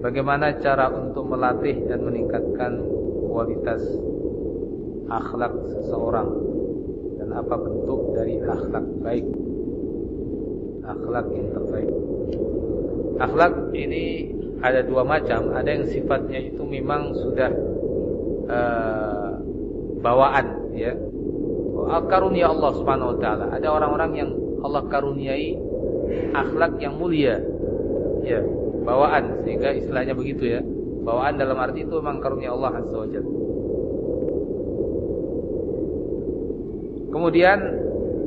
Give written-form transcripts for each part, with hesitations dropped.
Bagaimana cara untuk melatih dan meningkatkan kualitas akhlak seseorang, dan apa bentuk dari akhlak baik, akhlak yang terbaik? Akhlak ini ada dua macam. Ada yang sifatnya itu memang sudah bawaan, ya, karunia Allah Subhanahu wa taala. Ada orang-orang yang Allah karuniai akhlak yang mulia, ya, bawaan, sehingga istilahnya begitu, ya. Bawaan dalam arti itu memang karunia Allah Azza wa Jalla. Kemudian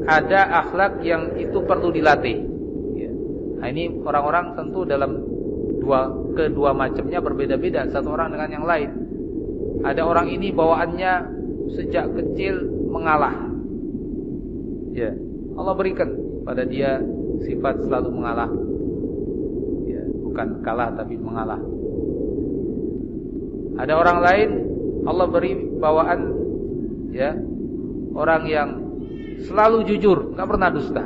ada akhlak yang itu perlu dilatih, ya. Nah, ini orang-orang tentu dalam kedua macamnya berbeda-beda satu orang dengan yang lain. Ada orang ini bawaannya sejak kecil mengalah, ya, Allah berikan pada dia sifat selalu mengalah, ya, bukan kalah tapi mengalah. Ada orang lain Allah beri bawaan, ya, orang yang selalu jujur, nggak pernah dusta,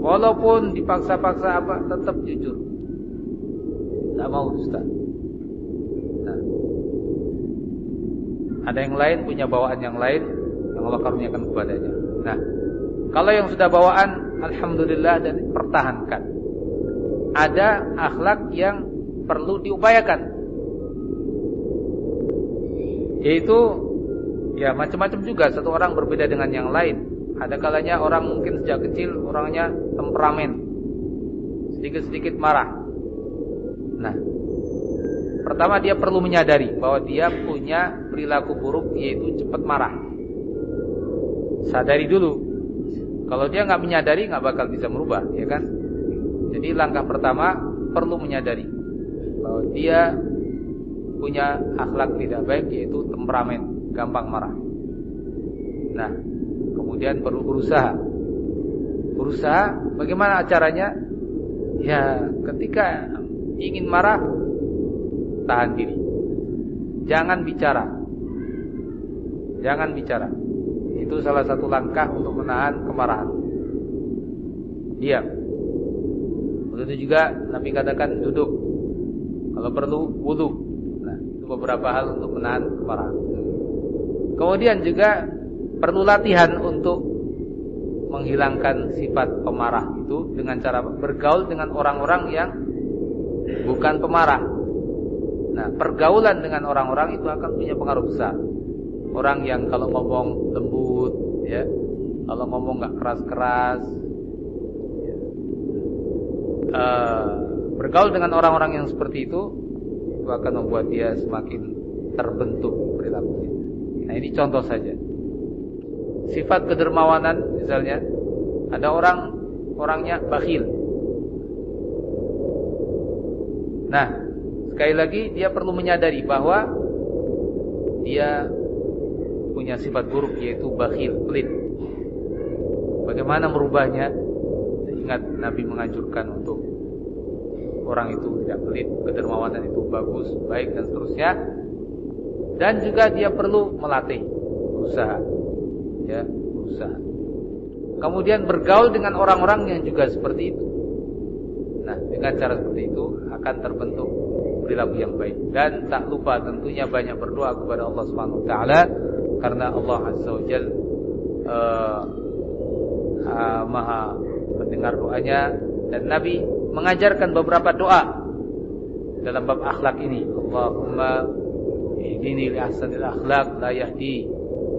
walaupun dipaksa-paksa apa tetap jujur, nggak mau dusta. Nah, ada yang lain punya bawaan yang lain yang Allah karuniakan kepadanya. Nah, kalau yang sudah bawaan, alhamdulillah, dan pertahankan. Ada akhlak yang perlu diupayakan, yaitu, ya, macam-macam juga. Satu orang berbeda dengan yang lain. Ada kalanya orang mungkin sejak kecil orangnya temperamen, sedikit-sedikit marah. Nah, pertama dia perlu menyadari bahwa dia punya perilaku buruk, yaitu cepat marah. Sadari dulu. Kalau dia nggak menyadari, nggak bakal bisa merubah, ya kan? Jadi langkah pertama perlu menyadari bahwa dia punya akhlak tidak baik, yaitu temperamen, gampang marah. Nah, kemudian perlu berusaha. Bagaimana caranya? Ya, ketika ingin marah, tahan diri. Jangan bicara. Itu salah satu langkah untuk menahan kemarahan. Diam. Begitu juga Nabi katakan duduk. Kalau perlu wudu. Nah, itu beberapa hal untuk menahan kemarahan. Kemudian juga perlu latihan untuk menghilangkan sifat pemarah itu dengan cara bergaul dengan orang-orang yang bukan pemarah. Nah, pergaulan dengan orang-orang itu akan punya pengaruh besar. Orang yang kalau ngomong lembut, ya, kalau ngomong nggak keras-keras, ya. Bergaul dengan orang-orang yang seperti itu akan membuat dia semakin terbentuk perilakunya. Nah, ini contoh saja. Sifat kedermawanan, misalnya, ada orangnya bakhil. Nah, sekali lagi dia perlu menyadari bahwa dia punya sifat buruk, yaitu bakhil, pelit. Bagaimana merubahnya? Ingat Nabi menganjurkan untuk orang itu tidak pelit, kedermawanan itu bagus, baik, dan seterusnya. Dan juga dia perlu melatih, berusaha, ya, berusaha. Kemudian bergaul dengan orang-orang yang juga seperti itu. Nah, dengan cara seperti itu akan terbentuk perilaku yang baik. Dan tak lupa tentunya banyak berdoa kepada Allah Subhanahu wa taala, karena Allah Azza wa Jalla Maha mendengar doanya. Dan Nabi mengajarkan beberapa doa dalam bab akhlak ini. Allahumma ihdini li ahsanil akhlaq la yahdi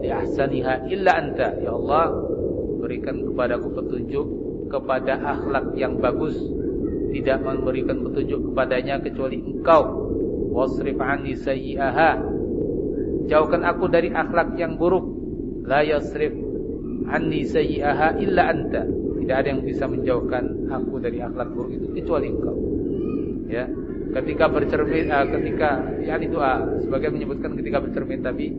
li ahsaniha illa anta. Ya Allah, berikan kepadaku petunjuk kepada akhlak yang bagus, tidak memberikan petunjuk kepadanya kecuali Engkau. Wasrif anni sayyi'aha, jauhkan aku dari akhlak yang buruk. La yasrif anni sayyi'aha illa anta, tidak ada yang bisa menjauhkan aku dari akhlak buruk itu kecuali Engkau. Ya, ketika bercermin, doa sebagian menyebutkan ketika bercermin, tapi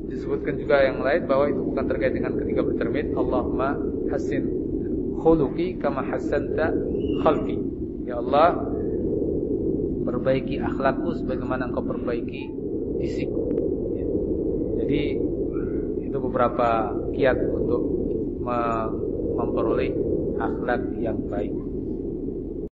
disebutkan juga yang lain bahwa itu bukan terkait dengan ketika bercermin. Allahumma hassin khuluqi kama hassanta khalqi. Ya Allah, perbaiki akhlakku sebagaimana Engkau perbaiki fisikku. Ya. Jadi itu beberapa kiat untuk memperoleh akhlak yang baik.